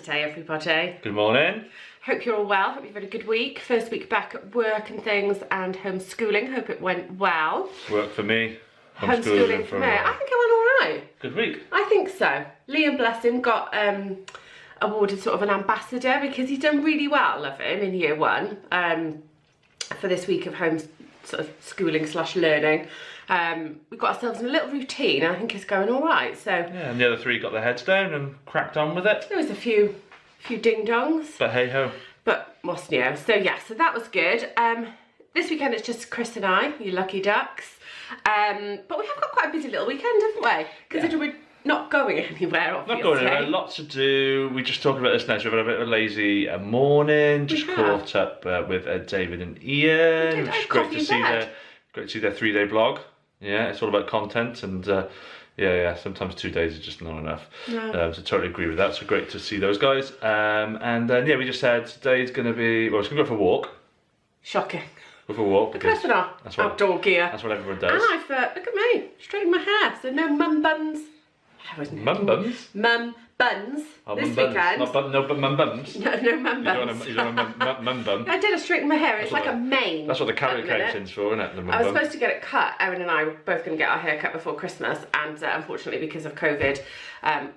Saturday, everybody. Good morning. Hope you're all well. Hope you've had a good week. First week back at work and things and homeschooling. Hope it went well. Work for me. Homeschooling for me. I think it went all right. Good week. I think so. Liam, bless him, got awarded sort of an ambassador because he's done really well, love him, in year one for this week of home sort of schooling / learning. We've got ourselves in a little routine. I think it's going all right. So yeah, and the other three got their heads down and cracked on with it. There was a few ding dongs. But hey ho. But what's new? So yeah, so that was good. This weekend it's just Chris and I, you lucky ducks. But we have got quite a busy little weekend, haven't we? Considering we're not going anywhere, obviously. Not going anywhere, lots to do. We just talked about this now, so we've had a bit of a lazy morning. Just caught up with David and Ian. Which is great to see their 3-day vlog. Yeah, it's all about content and yeah, sometimes 2 days is just not enough. No. So totally agree with that. So great to see those guys. And then yeah, we just said today's going to be, well, it's going to go for a walk. Shocking. Go for a walk. Look at us in our outdoor gear. That's what everyone does. And I've, look at me, straightened my hair, so no mum buns. Mum buns? Mum buns this weekend. Not mum bums? No mum buns. You don't want a mum bum? I did straighten my hair, it's like a mane. That's what the carrot coating's for, isn't it? I was supposed to get it cut. Erin and I were both going to get our hair cut before Christmas, and unfortunately because of COVID,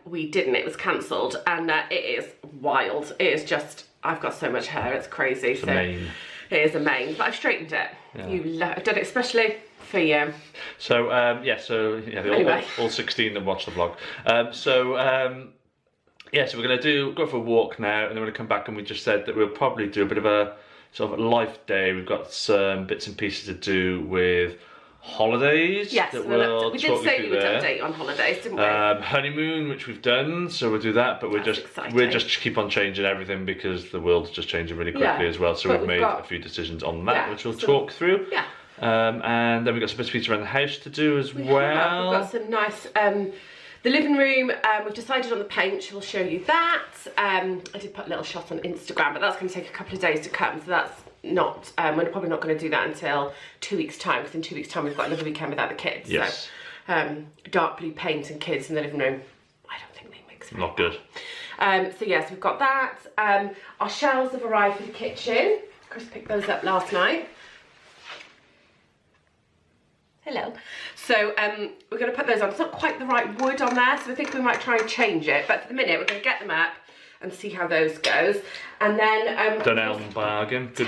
we didn't. It was cancelled, and it is wild. It is just, I've got so much hair, it's crazy. It's a mane. It is a mane, but I've straightened it. Yeah. I've done it especially for you. So anyway. all 16 that watch the vlog. So we're going to go for a walk now, and then we're going to come back, and we just said that we'll probably do a bit of a sort of a life day. We've got some bits and pieces to do with holidays. Yes, that we did say we would update on holidays, didn't we? Honeymoon, which we've done, so we'll do that, but we're just keep on changing everything because the world's just changing really quickly as well. So we've made a few decisions on that, which we'll talk through. Yeah. And then we've got some bits and pieces around the house to do as well. We've got some nice, the living room, we've decided on the paint, we'll show you that. I did put a little shot on Instagram, but that's going to take a couple of days to come, so that's not, we're probably not going to do that until 2 weeks time, because in 2 weeks time we've got another weekend without the kids. Yes. So, dark blue paint and kids in the living room, I don't think they mix very Not good. So yes, we've got that. Our shelves have arrived for the kitchen. Chris picked those up last night. Hello. So we're going to put those on. It's not quite the right wood on there, so I think we might try and change it. But for the minute, we're going to get them up and see how those goes. And then Dunelm bargain. Good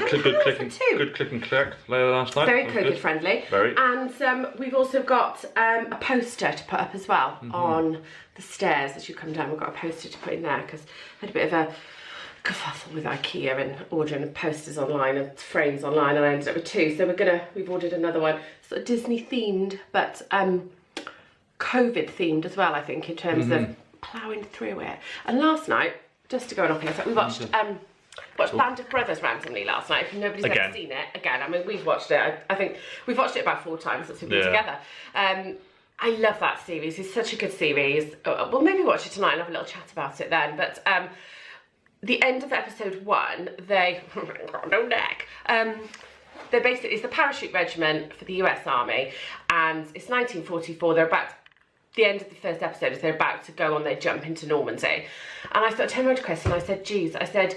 click and collect later last night. Very COVID friendly. Very. And we've also got a poster to put up as well on the stairs as you come down. We've got a poster to put in there because I had a bit of a kerfuffle with IKEA and ordering posters online and frames online, and I ended up with 2. So we've ordered another one, sort of Disney themed, but COVID themed as well, I think, in terms of ploughing through it. And last night, just to go on here, we watched Band of Brothers randomly last night. If nobody's ever seen it, again, I mean, we've watched it. I think we've watched it about 4 times since we've been together. I love that series. It's such a good series. We'll maybe watch it tonight and have a little chat about it then. But the end of episode 1, they no neck. They're basically, it's the parachute regiment for the US Army, and it's 1944. They're about, the end of the first episode is they're about to go on their jump into Normandy. And I sort of turned around to Chris and I said, geez, I said,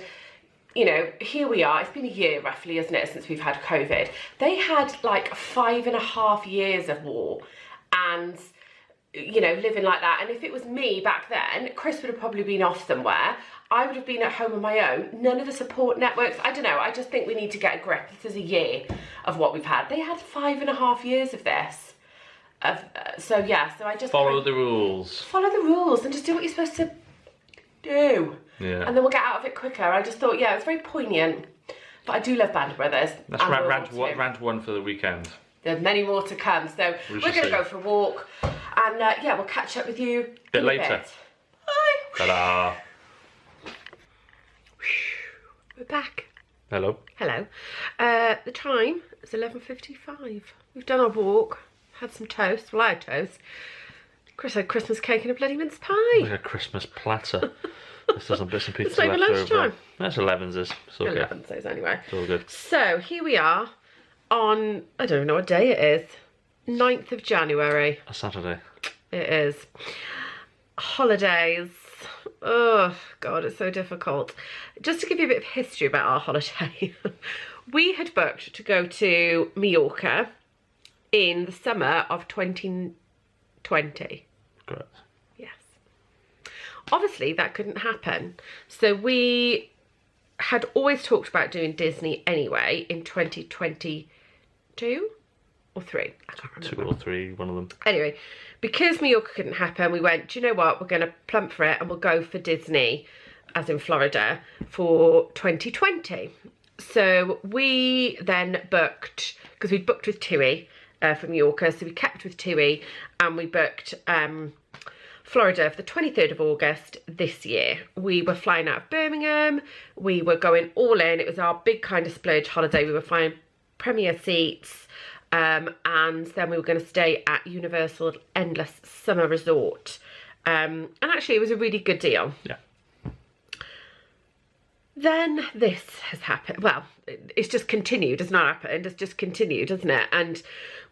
you know, here we are, it's been a year roughly, isn't it, since we've had COVID. They had like 5.5 years of war and, you know, living like that. And if it was me back then, Chris would have probably been off somewhere. I would have been at home on my own. None of the support networks. I don't know. I just think we need to get a grip. This is a year of what we've had. They had 5.5 years of this. So yeah. So I just follow the rules. Follow the rules and just do what you're supposed to do. Yeah. And then we'll get out of it quicker. I just thought, yeah, it's very poignant. But I do love Band of Brothers. That's round one for the weekend. There's many more to come. So we're going to go for a walk. And yeah, we'll catch up with you a bit later. Bye. Ta-da. We're back. Hello. Hello. The time is 11:55. We've done our walk, had some toast. Well, I had toast. Chris had Christmas cake and a bloody mince pie. Like a Christmas platter. There's some bits and pieces it's like left lunchtime. over. That's 11's. It's okay. 11's anyway. It's all good. So here we are on, I don't even know what day it is. 9th of January. A Saturday. It is. Holidays. Oh, God, it's so difficult. Just to give you a bit of history about our holiday, we had booked to go to Mallorca in the summer of 2020. Correct. Yes. Obviously, that couldn't happen. So we had always talked about doing Disney anyway in 2022 or 3. I can't remember. 2 or 3, one of them. Anyway, because Mallorca couldn't happen, we went, do you know what? We're going to plump for it and we'll go for Disney, as in Florida, for 2020. So we then booked, because we'd booked with TUI from Mallorca, so we kept with TUI and we booked Florida for the 23rd of August this year. We were flying out of Birmingham. We were going all in. It was our big kind of splurge holiday. We were flying premier seats. And then we were going to stay at Universal Endless Summer Resort. And actually, it was a really good deal. Yeah. Then this has happened. Well, it's just continued. It's not happened. It's just continued, isn't it? And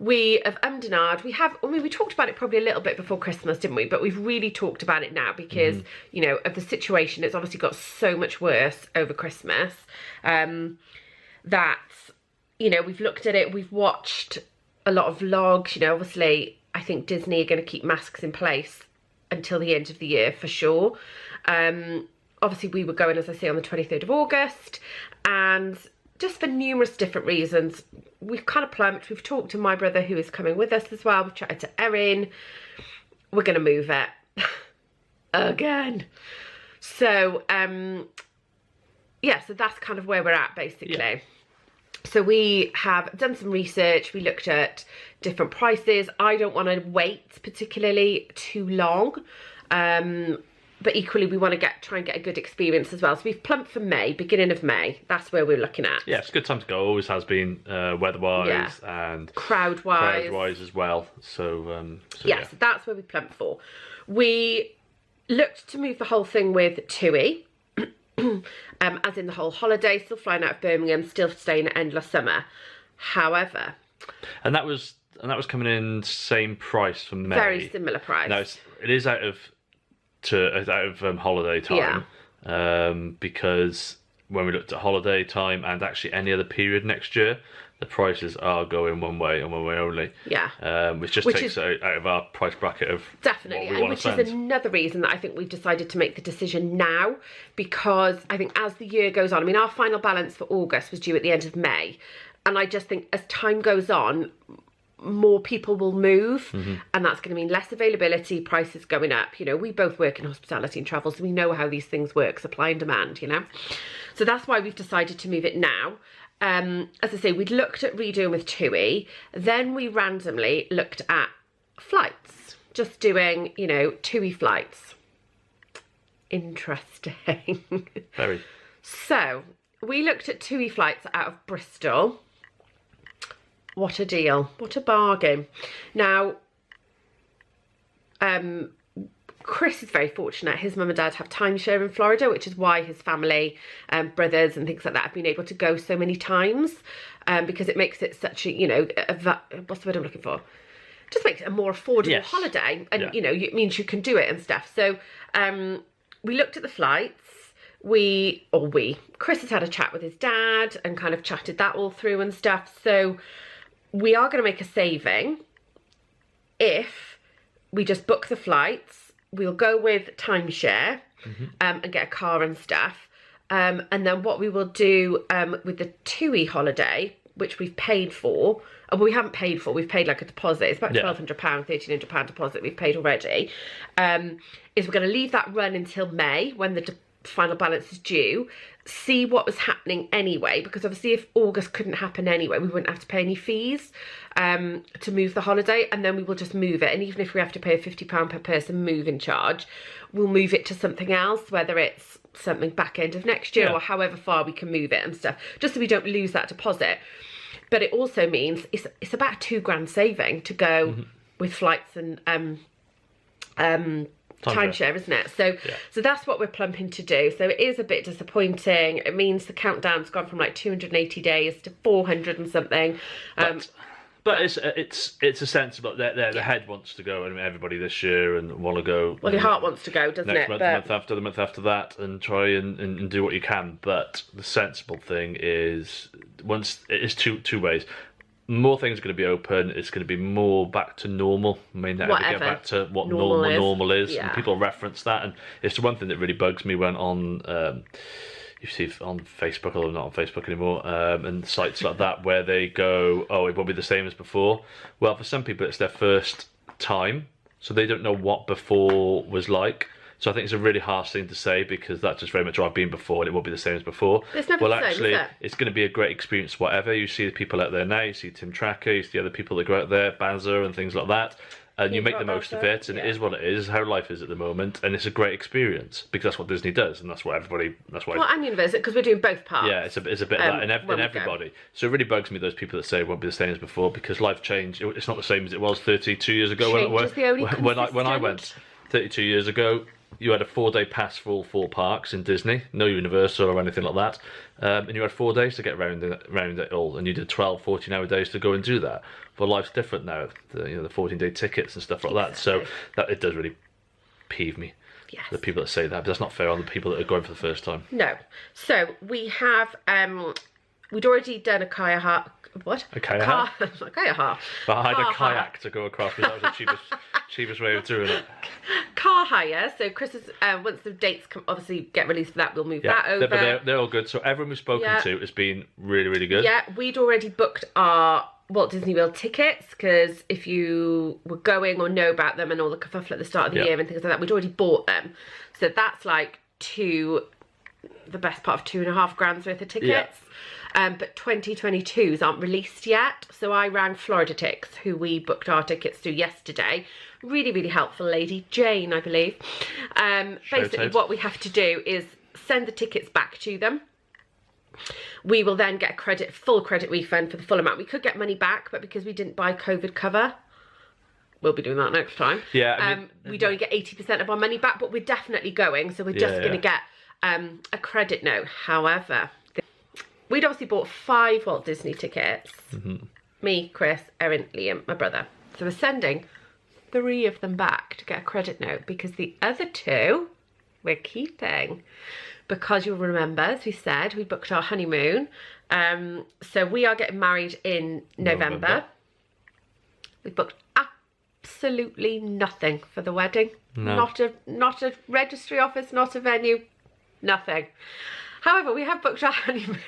we have ummed and ahed. We talked about it probably a little bit before Christmas, didn't we? But we've really talked about it now because, you know, of the situation. It's obviously got so much worse over Christmas that... You know, we've looked at it, we've watched a lot of vlogs, you know, obviously I think Disney are going to keep masks in place until the end of the year for sure. Obviously we were going, as I say, on the 23rd of August, and just for numerous different reasons, we've kind of plumped. We've talked to my brother who is coming with us as well. We've chatted to Erin. We're going to move it again. So, yeah, so that's kind of where we're at basically. Yeah. So we have done some research, we looked at different prices. I don't want to wait particularly too long, but equally we want to try and get a good experience as well. So we've plumped for May, beginning of May. That's where we're looking at. Yeah, it's a good time to go. Always has been, weather-wise and crowd-wise as well. So yeah, so that's where we plumped for. We looked to move the whole thing with TUI. As in the whole holiday, still flying out of Birmingham, still staying at Endless Summer. However, and that was coming in same price from May. Very similar price. No, it is out of holiday time. Yeah. Because when we looked at holiday time and actually any other period next year, the prices are going one way and one way only. Yeah. Which takes it out of our price bracket of definitely, what we want to spend. Which is another reason that I think we've decided to make the decision now, because I think as the year goes on, I mean, our final balance for August was due at the end of May, and I just think as time goes on, more people will move, and that's going to mean less availability, prices going up. You know, we both work in hospitality and travel, so we know how these things work, supply and demand, you know. So that's why we've decided to move it now. As I say, we'd looked at redoing with TUI, then we randomly looked at flights, just doing, you know, TUI flights. Interesting. Very. So, we looked at TUI flights out of Bristol. What a deal. What a bargain. Now, Chris is very fortunate. His mum and dad have timeshare in Florida, which is why his family, brothers and things like that have been able to go so many times, because it makes it such a, you know, what's the word I'm looking for? Just makes it a more affordable holiday, and you know, it means you can do it and stuff. So we looked at the flights. Chris has had a chat with his dad and kind of chatted that all through and stuff. So we are going to make a saving if we just book the flights. We'll go with timeshare and get a car and stuff. And then what we will do with the TUI holiday, which we've paid for, and we haven't paid for, we've paid like a deposit. It's about £1,200, £1,300 deposit we've paid already. Is we're going to leave that run until May when the final balance is due, see what was happening anyway, because obviously if August couldn't happen anyway, we wouldn't have to pay any fees to move the holiday, and then we will just move it. And even if we have to pay a £50 per person move-in charge, we'll move it to something else, whether it's something back end of next year or however far we can move it and stuff, just so we don't lose that deposit. But it also means it's about £2,000 saving to go with flights and timeshare, isn't it? So so that's what we're plumping to do. So it is a bit disappointing. It means the countdown's gone from like 280 days to 400 and something. But it's a sensible. The head wants to go, and everybody this year and want to go. Well, your heart wants to go, doesn't next it? month, the month after that, and try and do what you can. But the sensible thing is, it's two ways. More things are going to be open. It's going to be more back to normal. I mean, get back to what normal is. Yeah. And people reference that, and it's the one thing that really bugs me when on. You see on Facebook, although not on Facebook anymore, and sites like that where they go, oh, it won't be the same as before. Well, for some people, it's their first time, so they don't know what before was like. So I think it's a really harsh thing to say, because that's just very much, I've been before and it won't be the same as before. It's never the same, actually, is it? it's going to be a great experience, whatever. You see the people out there now, you see Tim Tracker, you see the other people that go out there, Bazza and things like that. And you make the most of it, and it is what it is, how life is at the moment, and it's a great experience, because that's what Disney does, and that's what everybody, and Universal, because we're doing both parts. Yeah, it's a bit of that in everybody. So it really bugs me, those people that say it won't be the same as before, because life changed. It's not the same as it was 32 years ago when I went 32 years ago. You had a 4-day pass for all 4 parks in Disney, no Universal or anything like that, and you had 4 days to get around it all, and you did 12, 14-hour days to go and do that. But life's different now, the 14-day tickets and stuff like that. So that it does really peeve me. Yes. The people that say that, but that's not fair on the people that are going for the first time. No. So we have we'd already done a kayak. What? A kayak? A kayak. But I had a kayak to go across, because that was the cheapest way of doing it. Car hire. So Chris is, once the dates obviously get released for that, we'll move that over. But they're all good. So everyone we've spoken to has been really, really good. Yeah, we'd already booked our Walt Disney World tickets, because if you were going or know about them and all the kerfuffle at the start of the year and things like that, we'd already bought them. So that's like the best part of £2,500 worth of tickets. Yeah. But 2022s aren't released yet. So I rang Florida Tix, who we booked our tickets through yesterday. Really, really helpful lady, Jane, I believe. Basically, what we have to do is send the tickets back to them. We will then get a full credit refund for the full amount. We could get money back, but because we didn't buy COVID cover, we'll be doing that next time. Yeah, we'd only get 80% of our money back, but we're definitely going. So we're just going to get a credit note. However, we'd obviously bought 5 Walt Disney tickets. Mm-hmm. Me, Chris, Erin, Liam, my brother. So we're sending 3 of them back to get a credit note, because the other 2 we're keeping. Because you'll remember, as we said, we booked our honeymoon. So we are getting married in November. We booked absolutely nothing for the wedding. No. Not a registry office, not a venue, nothing. However, we have booked our honeymoon.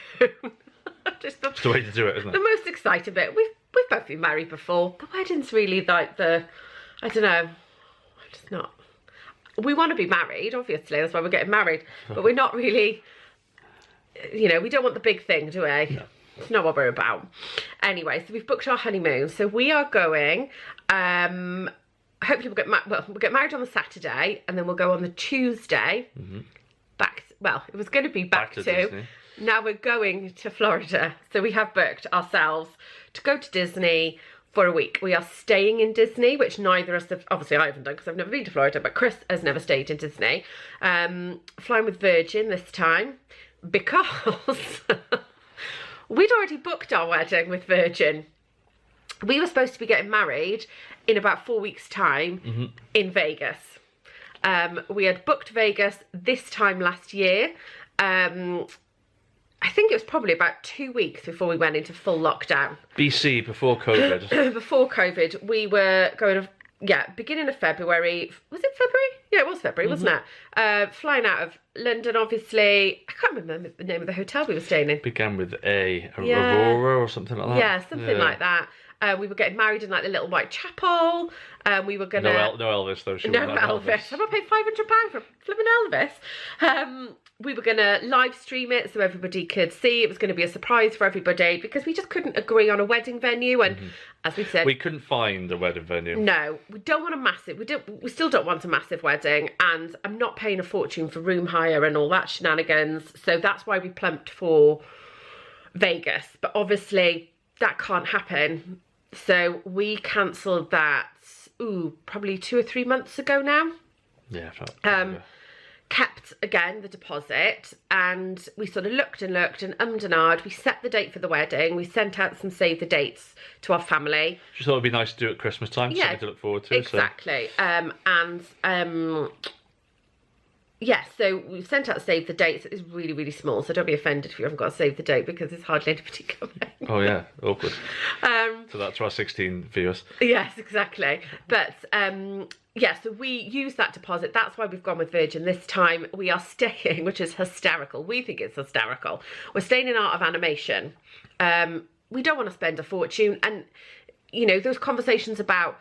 It's the way to do it, isn't it? The most exciting bit. We've both been married before. The wedding's really like I don't know. Just not. We want to be married, obviously. That's why we're getting married. But we're not really. We don't want the big thing, do we? No. It's not what we're about. Anyway, so we've booked our honeymoon. So we are going. Hopefully we'll get married on the Saturday, and then we'll go on the Tuesday. Mm-hmm. It was going to be back to Disney. Now we're going to Florida. So we have booked ourselves to go to Disney for a week. We are staying in Disney, which neither of us have, obviously I haven't done because I've never been to Florida, but Chris has never stayed in Disney. Flying with Virgin this time, because we'd already booked our wedding with Virgin. We were supposed to be getting married in about 4 weeks' time in Vegas. We had booked Vegas this time last year. I think it was probably about 2 weeks before we went into full lockdown. BC, before COVID. Before COVID, we were going to, beginning of February. Was it February? Yeah, it was February, wasn't it? Flying out of London, obviously. I can't remember the name of the hotel we were staying in. Began with Aurora or something like that. Yeah, something like that. We were getting married in like the little white chapel. We were gonna no Elvis though. No Elvis. I'm not paying £500 for flipping Elvis. We were gonna live stream it so everybody could see. It was going to be a surprise for everybody because we just couldn't agree on a wedding venue. And as we said, we couldn't find a wedding venue. No, we don't want a massive. We still don't want a massive wedding, and I'm not paying a fortune for room hire and all that shenanigans. So that's why we plumped for Vegas. But obviously that can't happen. So we cancelled that, probably 2 or 3 months ago now. Yeah, kept, again, the deposit, and we sort of looked and ahed. We set the date for the wedding. We sent out some save the dates to our family. Just thought it'd be nice to do at Christmas time, yeah, something to look forward to. Exactly. Yeah, so we've sent out save the dates. It's really, really small, so don't be offended if you haven't got a save the date, because there's hardly anybody coming. Oh yeah, awkward. So that's our 16 viewers. Yes, exactly. But yeah, so we use that deposit. That's why we've gone with Virgin this time. We are staying, which is hysterical. We think it's hysterical. We're staying in Art of Animation. We don't want to spend a fortune. And, you know, those conversations about,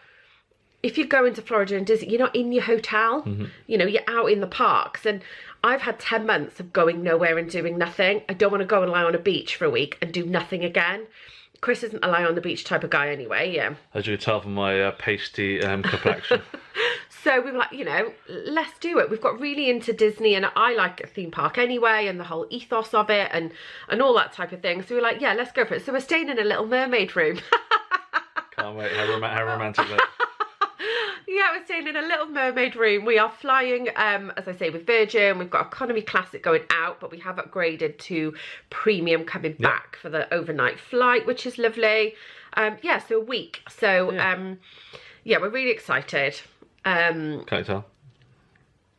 if you go into Florida and Disney, you're not in your hotel. You know, you're out in the parks. And I've had 10 months of going nowhere and doing nothing. I don't want to go and lie on a beach for a week and do nothing again. Chris isn't a lie on the beach type of guy anyway, yeah. As you can tell from my pasty complexion. So we were like, you know, let's do it. We've got really into Disney, and I like a theme park anyway, and the whole ethos of it and all that type of thing. So we were like, yeah, let's go for it. So we're staying in a Little Mermaid room. Can't wait. How romantic that. Yeah, we're staying in a Little Mermaid room. We are flying, as I say, with Virgin. We've got economy classic going out, but we have upgraded to premium coming back for the overnight flight, which is lovely. Yeah, so a week. So, yeah, we're really excited. Can't you tell?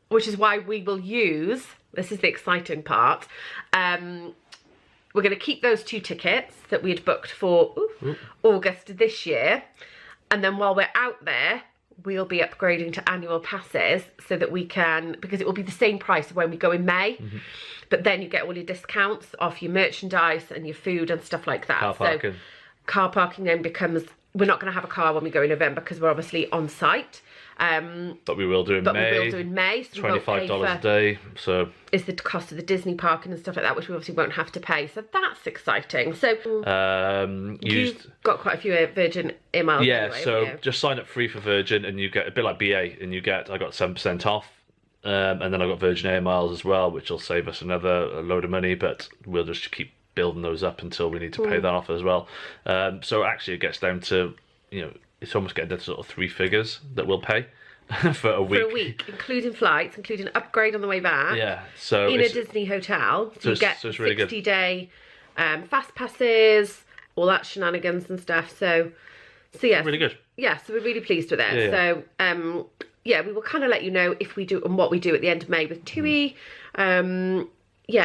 Which is why we will use, this is the exciting part, we're going to keep those 2 tickets that we had booked for August this year. And then while we're out there, we'll be upgrading to annual passes so that we can, because it will be the same price when we go in May, but then you get all your discounts off your merchandise and your food and stuff like that. Car parking. So car parking then becomes, we're not going to have a car when we go in November because we're obviously on site. But we will do in May. We will do in May. So $25 a day. So is the cost of the Disney parking and stuff like that, which we obviously won't have to pay. So that's exciting. So you've got quite a few Virgin emails. Yeah, anyway, so just sign up free for Virgin, and you get a bit like BA, and I got 7% off. And then I got Virgin Air miles as well, which will save us another load of money, but we'll just keep building those up until we need to pay that off as well. So actually it gets down to, you know, it's almost getting down to sort of 3 figures that we'll pay for a week. For a week, including flights, including upgrade on the way back. Yeah, so in a Disney hotel. So you get it's really 60-day fast passes, all that shenanigans and stuff. So yeah. Really good. Yeah, so we're really pleased with it. Yeah. So yeah, we will kind of let you know if we do and what we do at the end of May with TUI. Yeah,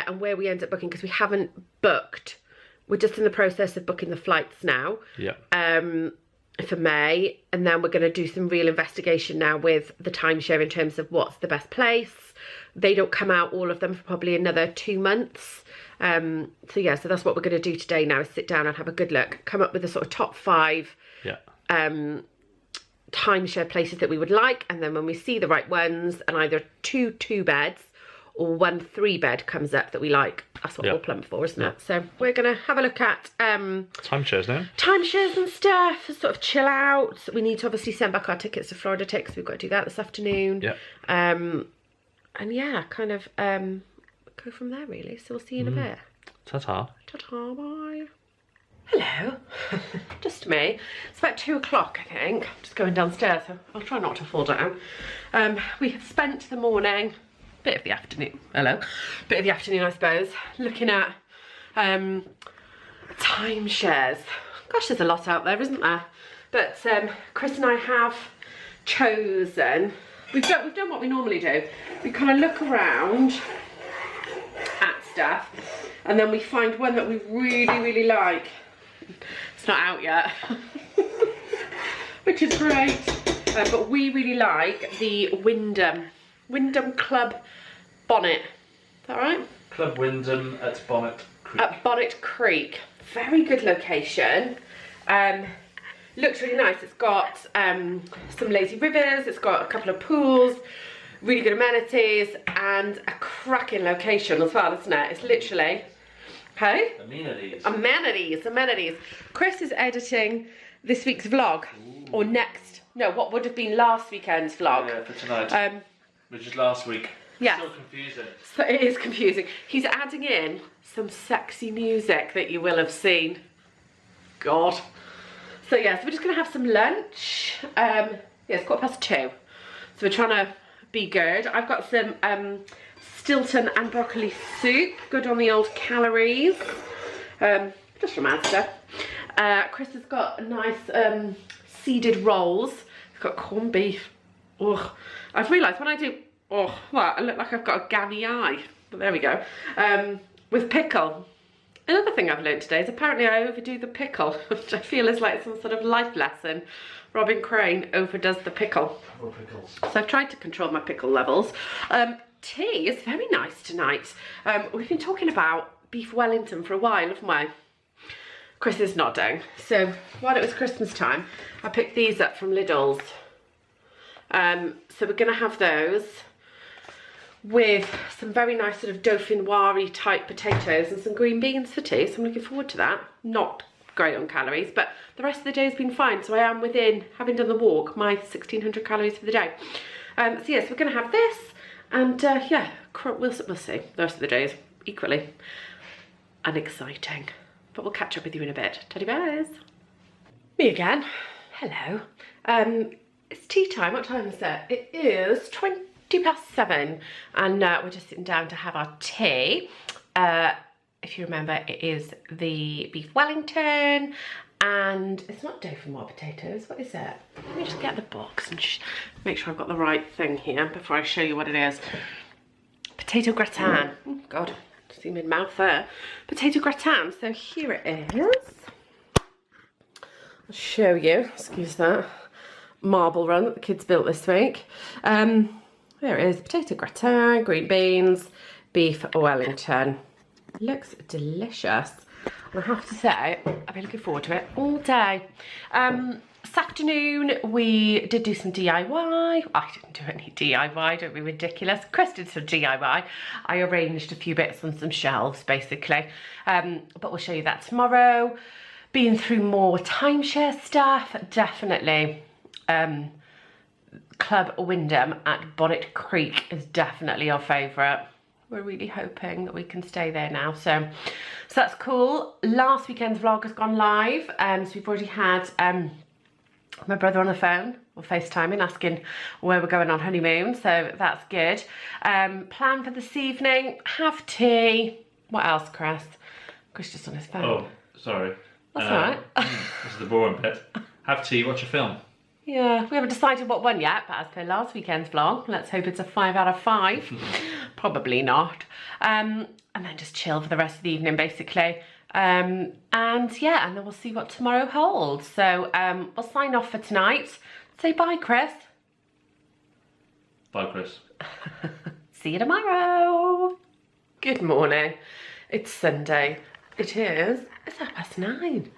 and where we end up booking, because we haven't booked. We're just in the process of booking the flights now. Yeah. For May, and then we're going to do some real investigation now with the timeshare in terms of what's the best place. They don't come out, all of them, for probably another 2 months. So yeah, so that's what we're going to do today now, is sit down and have a good look, come up with the sort of top 5 timeshare places that we would like, and then when we see the right ones, and either 2 2-beds or 1 3-bed comes up that we like, that's what we'll plump for, isn't it? So we're going to have a look at timeshares now. Timeshares and stuff, sort of chill out. We need to obviously send back our tickets to Florida Ticks. We've got to do that this afternoon. Yeah. And yeah, kind of go from there really. So we'll see you in a bit. Ta-ta. Ta-ta, bye. Hello. Just me. It's about 2 o'clock, I think. I'm just going downstairs. So I'll try not to fall down. We have spent the morning, bit of the afternoon, bit of the afternoon I suppose, looking at timeshares. Gosh, there's a lot out there, isn't there? But Chris and I have chosen, we've done what we normally do. We kind of look around at stuff, and then we find one that we really, really like. It's not out yet, which is great. But we really like the Wyndham Club Bonnet. Is that right? Club Wyndham at Bonnet Creek. At Bonnet Creek. Very good location. Looks really nice. It's got some lazy rivers. It's got a couple of pools. Really good amenities. And a cracking location as well, isn't it? It's literally... Hey? Amenities. Chris is editing this week's vlog. Ooh. Or next... No, what would have been last weekend's vlog. Yeah, for tonight. Which is last week. Yeah. Still confusing. So it is confusing. He's adding in some sexy music that you will have seen. God. So yeah, so we're just going to have some lunch. Yeah, it's 2:15. So we're trying to be good. I've got some Stilton and broccoli soup, good on the old calories. Just from Asda. Chris has got nice seeded rolls. He's got corned beef. Oh, I've realised when I do, well, I look like I've got a gammy eye, but there we go. With pickle. Another thing I've learned today is apparently I overdo the pickle, which I feel is like some sort of life lesson. Robin Crane overdoes the pickle. So I've tried to control my pickle levels. Tea is very nice tonight. We've been talking about beef Wellington for a while, haven't we? Chris is nodding. So while it was Christmas time, I picked these up from Lidl's. So we're going to have those with some very nice sort of dauphinoise type potatoes and some green beans for tea. So I'm looking forward to that. Not great on calories, but the rest of the day has been fine. So I am within, having done the walk, my 1600 calories for the day. So yes, we're going to have this, and yeah, we'll see. The rest of the day is equally unexciting. But we'll catch up with you in a bit. Teddy bears. Me again. Hello. It's tea time. What time is it? It is 7:20, and we're just sitting down to have our tea. If you remember, it is the beef Wellington, and it's not dauphinoise potatoes. What is it? Let me just get the box and make sure I've got the right thing here before I show you what it is. Potato gratin. Oh, God, see my mouth there. Potato gratin. So here it is. I'll show you. Excuse that marble run that the kids built this week. There it is, potato gratin, green beans, beef Wellington. Looks delicious. And I have to say, I've been looking forward to it all day. This afternoon we did do some DIY. I didn't do any DIY, don't be ridiculous. Chris did some DIY. I arranged a few bits on some shelves basically. But we'll show you that tomorrow. Been through more timeshare stuff, definitely. Club Wyndham at Bonnet Creek is definitely our favourite. We're really hoping that we can stay there now, so that's cool. Last weekend's vlog has gone live, so we've already had my brother on the phone or FaceTiming asking where we're going on honeymoon, so that's good. Plan for this evening, have tea. What else, Chris? Chris just on his phone. Oh, sorry. That's all right. This is the boring bit. Have tea, watch a film. Yeah, we haven't decided what one yet, but as per last weekend's vlog, let's hope it's a 5 out of 5. Probably not. And then just chill for the rest of the evening, basically. And yeah, and then we'll see what tomorrow holds. So we'll sign off for tonight. Say bye, Chris. Bye, Chris. See you tomorrow. Good morning. It's Sunday. It's 9:30.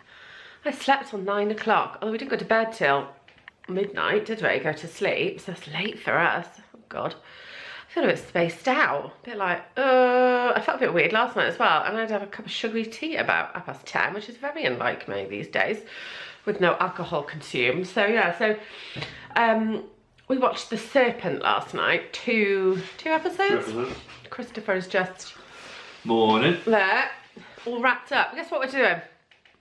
I slept till 9 o'clock, although we didn't go to bed till midnight, did we? Go to sleep, so it's late for us. Oh God, I feel a bit spaced out, a bit like I felt a bit weird last night as well, and I had to have a cup of sugary tea about 10:30, which is very unlike me these days, with no alcohol consumed. So yeah, so we watched The Serpent last night, two episodes. Christopher is just morning there, all wrapped up. Guess what we're doing?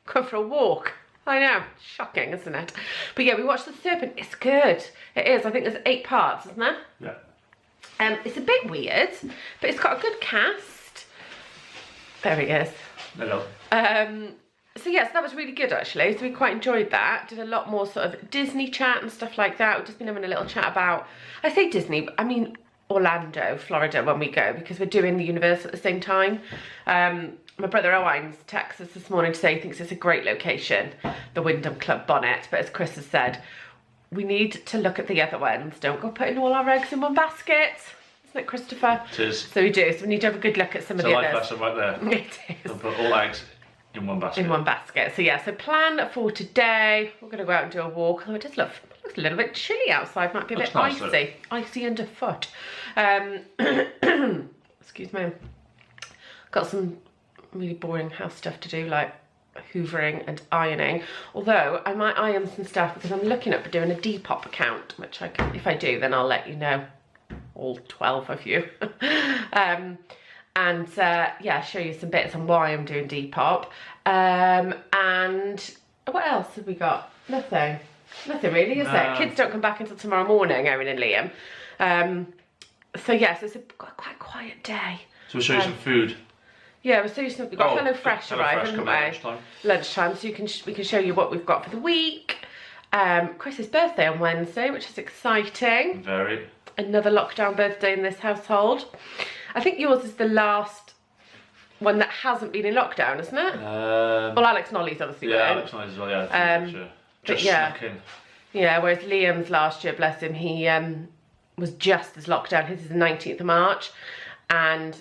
Going for a walk. I know, shocking, isn't it? But yeah, we watched The Serpent. It's good. It is. I think there's 8 parts, isn't there? Yeah. It's a bit weird, but it's got a good cast. There he is. Hello. So yes, that was really good actually. So we quite enjoyed that. Did a lot more sort of Disney chat and stuff like that. We've just been having a little chat about, I say Disney, but I mean Orlando, Florida when we go, because we're doing the Universal at the same time. My brother Owen's texted us this morning to say he thinks it's a great location, the Wyndham Club Bonnet, but as Chris has said, we need to look at the other ones. Don't go putting all our eggs in one basket. Isn't it, Christopher? It is. So we do, so we need to have a good look at some of the others. It's a life lesson right there. It is. Don't put all eggs in one basket. In one basket. So yeah, so plan for today, we're going to go out and do a walk. Although it does looks a little bit chilly outside, might be a bit nice, icy. Icy underfoot. Excuse me. Got some really boring house stuff to do, like hoovering and ironing, although I might iron some stuff because I'm looking at doing a Depop account, which I can, if I do, then I'll let you know, all 12 of you. Yeah, show you some bits on why I'm doing Depop. And what else have we got? Nothing really, is there? Kids don't come back until tomorrow morning, Erin and Liam. So yes, it's quite a quiet day. So we'll show you some food. Yeah, we'll show you some. We've got Hello Fresh arriving, haven't we? Lunchtime, so we can show you what we've got for the week. Chris's birthday on Wednesday, which is exciting. Very. Another lockdown birthday in this household. I think yours is the last one that hasn't been in lockdown, isn't it? Well, Alex Nolly's obviously been. Yeah, Alex Nolly's as well, yeah. Sure. Just snuck in. Yeah, whereas Liam's last year, bless him, he was just as locked down. His is the 19th of March, and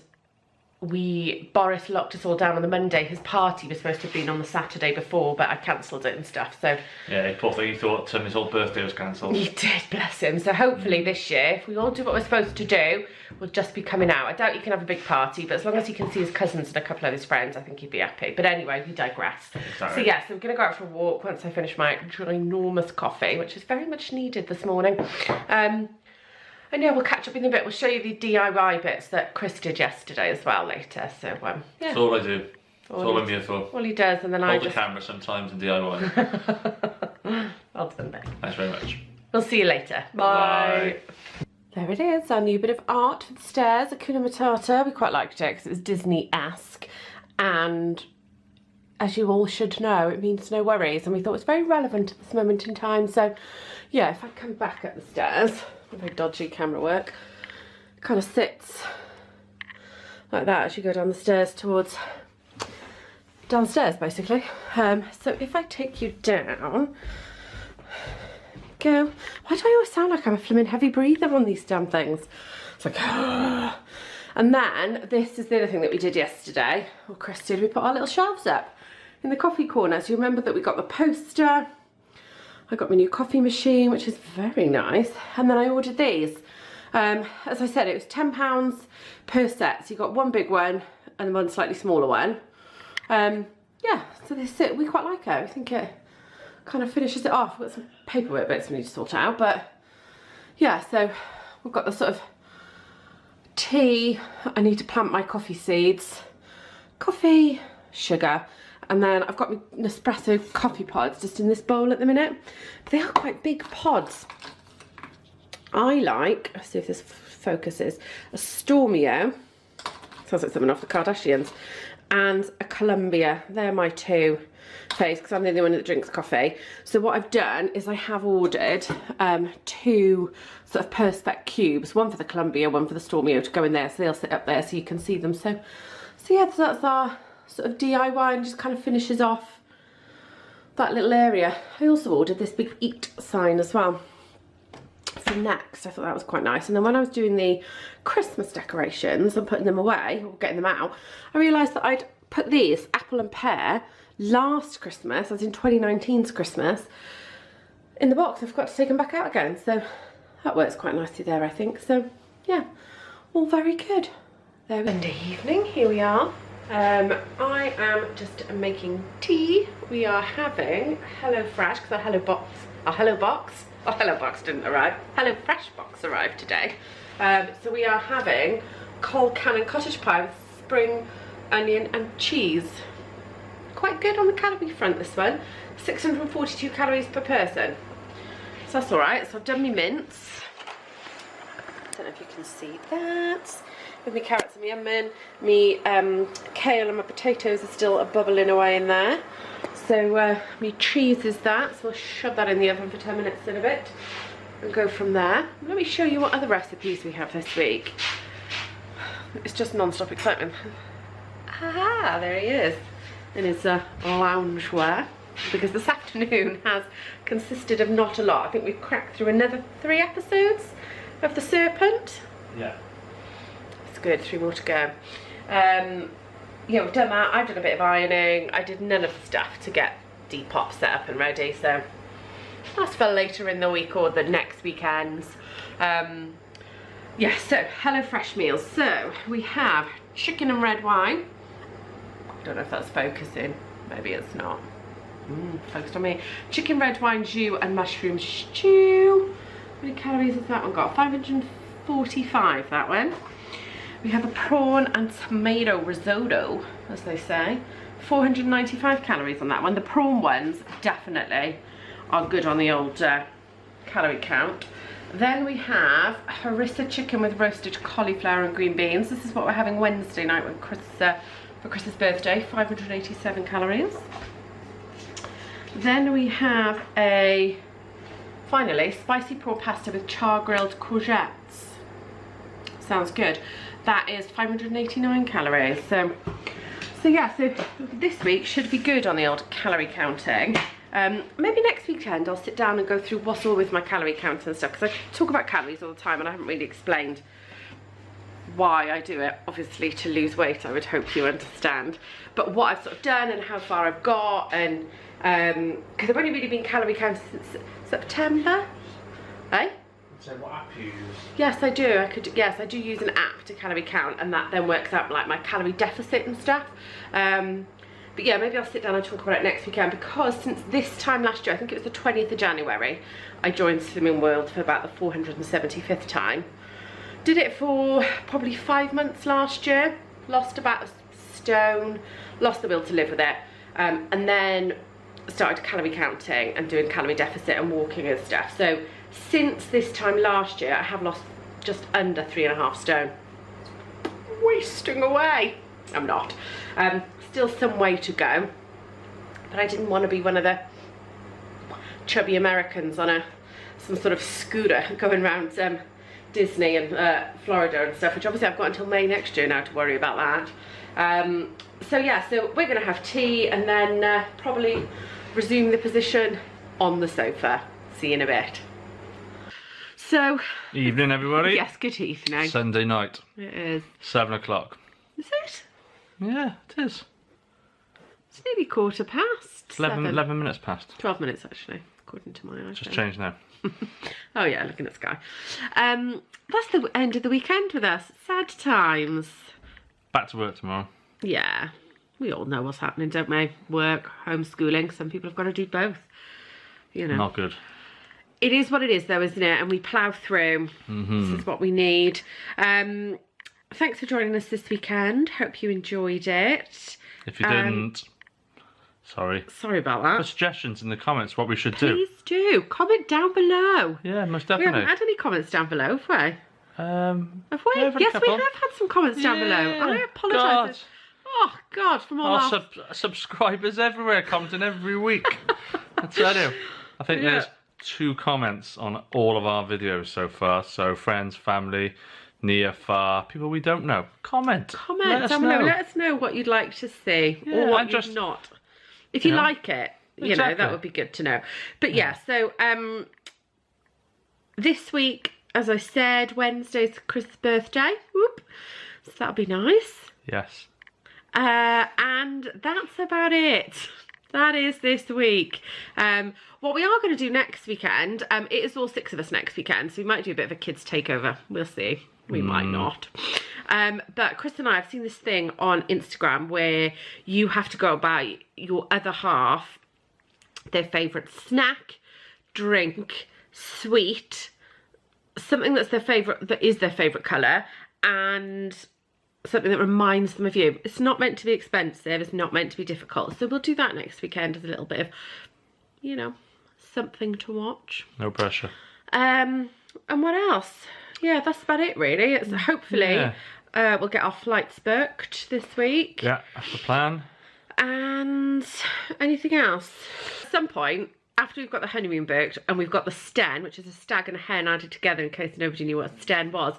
Boris locked us all down on the Monday. His party was supposed to have been on the Saturday before, but I cancelled it and stuff. So yeah, poor thing, he thought his whole birthday was cancelled. He did, bless him. So hopefully this year, if we all do what we're supposed to do, we'll just be coming out. I doubt he can have a big party, but as long as he can see his cousins and a couple of his friends, I think he'd be happy. But anyway, we digress. Exactly. So yeah, so we're going to go out for a walk once I finish my ginormous coffee, which is very much needed this morning. And yeah, we'll catch up in a bit. We'll show you the DIY bits that Chris did yesterday as well later. So yeah. That's all I do. That's all I'm here for. All he does, and then I just hold the camera sometimes and DIY. Well done, babe. Thanks very much. We'll see you later. Bye. There it is, our new bit of art for the stairs, Hakuna Matata. We quite liked it because it was Disney-esque, and as you all should know, it means no worries, and we thought it was very relevant at this moment in time. So yeah, if I come back up the stairs, very dodgy camera work, it kind of sits like that as you go down the stairs towards downstairs basically. So if I take you down, go. Why do I always sound like I'm a flimming heavy breather on these damn things? It's like, and then this is the other thing that we did yesterday, or Chris did, we put our little shelves up in the coffee corner. So you remember that we got the poster, I got my new coffee machine, which is very nice, and then I ordered these. As I said, it was £10 per set, so you got one big one and one slightly smaller one. Yeah, so they sit, we quite like it. I think it kind of finishes it off. We've got some paperwork bits we need to sort out, but yeah, so we've got the sort of tea. I need to plant my coffee seeds, coffee, sugar, and then I've got my Nespresso coffee pods just in this bowl at the minute. But they are quite big pods. I like, let's see if this focuses, a Stormio, sounds like something off the Kardashians, and a Columbia. They're my two faves because I'm the only one that drinks coffee. So what I've done is I have ordered two sort of Perspex cubes, one for the Columbia, one for the Stormio, to go in there, so they'll sit up there so you can see them. So yeah, so that's our sort of DIY, and just kind of finishes off that little area. I also ordered this big eat sign as well for next. I thought that was quite nice. And then when I was doing the Christmas decorations and putting them away, or getting them out, I realised that I'd put these apple and pear last Christmas, as in 2019's Christmas, in the box. I forgot to take them back out again, so that works quite nicely there, I think. So yeah, all very good. There, Monday evening, here we are. I am just making tea. We are having Hello Fresh, because our Hello Box didn't arrive. Hello Fresh box arrived today. So we are having cold cannon cottage pie with spring onion and cheese. Quite good on the calorie front, this one. 642 calories per person. So that's alright. So I've done my mince. Don't know if you can see that. With my carrots and my onion, my kale and my potatoes are still bubbling away in there. So my cheese is that, so we'll shove that in the oven for 10 minutes in a bit and go from there. Let me show you what other recipes we have this week. It's just non-stop excitement. Aha, there he is in his loungewear, because this afternoon has consisted of not a lot. I think we've cracked through another 3 episodes of The Serpent. Yeah. Good, 3 more to go. Yeah, we've done that. I've done a bit of ironing. I did none of the stuff to get Depop set up and ready, so that's for later in the week or the next weekends. Yeah, so Hello Fresh meals. So we have chicken and red wine. I don't know if that's focusing. Maybe it's not. Focused on me. Chicken, red wine, jus and mushroom stew. How many calories has that one got? 545, that one. We have a prawn and tomato risotto, as they say. 495 calories on that one. The prawn ones definitely are good on the old calorie count. Then we have harissa chicken with roasted cauliflower and green beans. This is what we're having Wednesday night with for Chris's birthday, 587 calories. Then we have finally, spicy prawn pasta with char-grilled courgettes. Sounds good. That is 589 calories. So yeah, so this week should be good on the old calorie counting. Maybe next weekend I'll sit down and go through what's all with my calorie count and stuff, because I talk about calories all the time and I haven't really explained why I do it. Obviously to lose weight, I would hope you understand. But what I've sort of done and how far I've got, and because I've only really been calorie counting since September. Eh? So what app you use? Yes, I do. Yes, I do use an app to calorie count, and that then works out like my calorie deficit and stuff. But yeah, maybe I'll sit down and talk about it next weekend, because since this time last year, I think it was the 20th of January, I joined Slimming World for about the 475th time. Did it for probably 5 months last year, lost about a stone, lost the will to live with it, and then started calorie counting and doing calorie deficit and walking and stuff. So since this time last year, I have lost just under 3.5 stone. Wasting away. I'm not. Still some way to go, but I didn't want to be one of the chubby Americans on some sort of scooter going around Disney and Florida and stuff, which obviously I've got until May next year now to worry about that. So yeah, so we're going to have tea and then probably resume the position on the sofa. See you in a bit. So, evening everybody. Yes, good evening. Sunday night. It is. 7 o'clock. Is it? Yeah, it is. It's nearly 1:15. 11 minutes past. 12 minutes actually, according to my iPhone. Just changed now. Oh yeah, looking at the sky. That's the end of the weekend with us. Sad times. Back to work tomorrow. Yeah, we all know what's happening, don't we? Work, homeschooling. Some people have got to do both. You know. Not good. It is what it is though, isn't it? And we plough through. This is what we need. Thanks for joining us this weekend. Hope you enjoyed it. If you didn't, sorry. Sorry about that. Put suggestions in the comments what we should do. Please do. Comment down below. Yeah, most We definitely. haven't had any comments down below, have we? Have we? Yeah, Yes, we have had some comments down below. I apologise. Oh, God, from all our subscribers everywhere commenting every week. I tell you. I think there's 2 comments on all of our videos so far. So friends, family, near, far, people we don't know. Comment down below. Let us know what you'd like to see, or what you'd not. If you like it, you know, that would be good to know. But yeah, so this week, as I said, Wednesday's Chris's birthday. Whoop. So that'll be nice. Yes. And that's about it. That is this week. What we are going to do next weekend, it is all 6 of us next weekend, so we might do a bit of a kids takeover. We'll see. We might not. But Chris and I have seen this thing on Instagram where you have to go about your other half, their favourite snack, drink, sweet, something that's their favourite, that is their favourite colour, and something that reminds them of you. It's not meant to be expensive, it's not meant to be difficult. So we'll do that next weekend as a little bit of, you know, something to watch. No pressure. And what else? Yeah, that's about it really. It's hopefully we'll get our flights booked this week. Yeah, that's the plan. And anything else? At some point, after we've got the honeymoon booked and we've got the sten, which is a stag and a hen added together in case nobody knew what a sten was,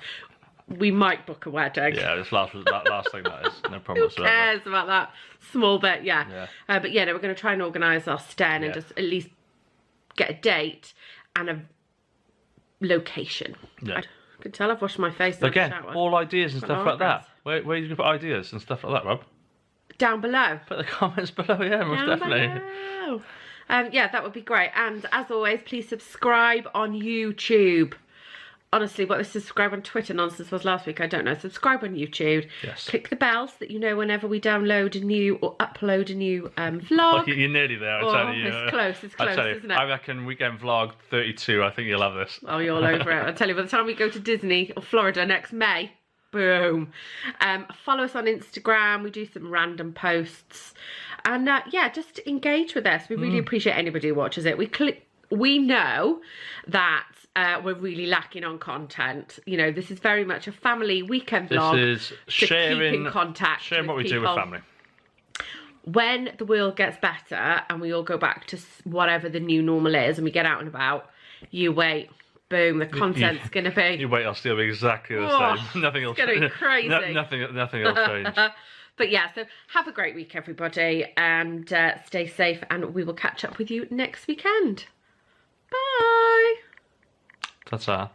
we might book a wedding. Yeah, this last thing that is. No problem whatsoever. Who cares about that small bit? Yeah. But yeah, no, we're going to try and organise our sten and just at least get a date and a location. Yeah. I can tell I've washed my face. Again, all ideas and stuff like that. Where are you going to put ideas and stuff like that, Rob? Down below. Put the comments below, yeah, most definitely. Below. Yeah, that would be great. And as always, please subscribe on YouTube. Honestly, what the subscribe on Twitter nonsense was last week, I don't know. Subscribe on YouTube. Yes. Click the bell so that you know whenever we download a new or upload a new vlog. Oh, you're nearly there, I tell you. It's close, isn't it? I reckon weekend vlog 32, I think you'll have this. Oh, you're all over it. I tell you, by the time we go to Disney or Florida next May, boom. Follow us on Instagram. We do some random posts. And yeah, just engage with us. We really appreciate anybody who watches it. We we know that we're really lacking on content. You know, this is very much a family weekend vlog. This is sharing contact, sharing what we do with family. When the world gets better and we all go back to whatever the new normal is and we get out and about, you wait. Boom, the content's going to be... You wait, I'll still be exactly the same. Nothing else. It's going to be crazy. Nothing else changed. But yeah, so have a great week, everybody, and stay safe, and we will catch up with you next weekend. Bye. Ta-ta.